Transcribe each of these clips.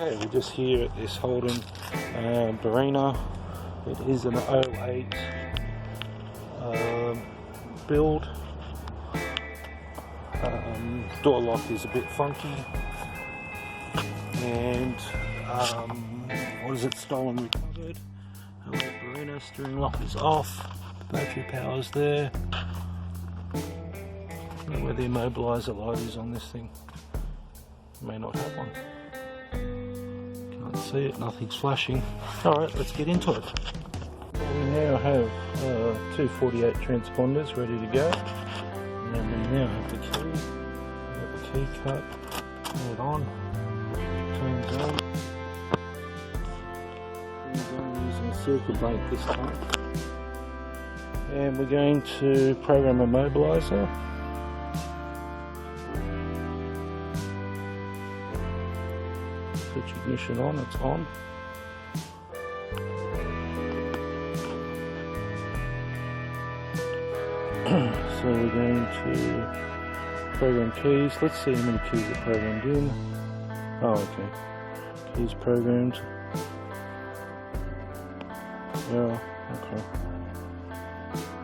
Okay, we're just here at this Holden Barina. It is an 08 build. Door lock is a bit funky, and what is it? Stolen recovered. 08 Barina, steering lock is off. Battery power's there. I don't know where the immobiliser light is on this thing. May not have one. Can't see it, nothing's flashing. Alright, let's get into it. We now have two 48 transponders ready to go. And we now have the key. We've got the key cut. Turn it on. Turns on. Turns on using a circuit breaker this time. And we're going to program a mobiliser. Switch ignition on, it's on. So we're going to program keys. Let's see how many keys are programmed in. Oh, okay. Keys programmed. Yeah, okay.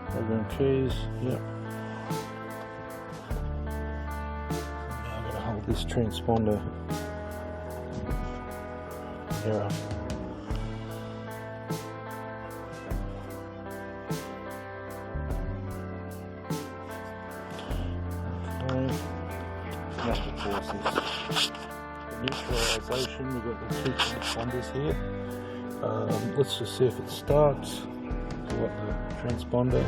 Program keys, yep. Now I'm going to hold this transponder. Error. Okay. Now of course is the neutralisation. We've got the two transponders here. Let's just see if it starts. We've got the transponder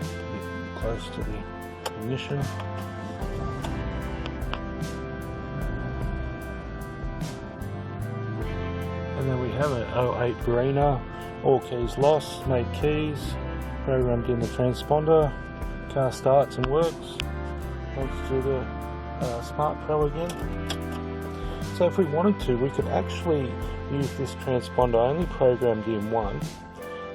getting close to the ignition. And then we have an 08 Barina, all keys lost, made keys, programmed in the transponder, car starts and works, thanks to the Smart Pro again. So if we wanted to, we could actually use this transponder only programmed in one,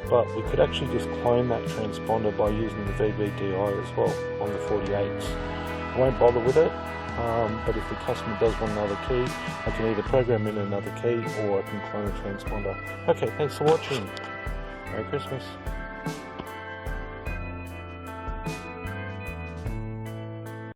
but we could actually just clone that transponder by using the VVDI as well on the 48s. I won't bother with it. But if the customer does want another key, I can either program in another key or I can clone a transponder. Okay, thanks for watching. Merry Christmas.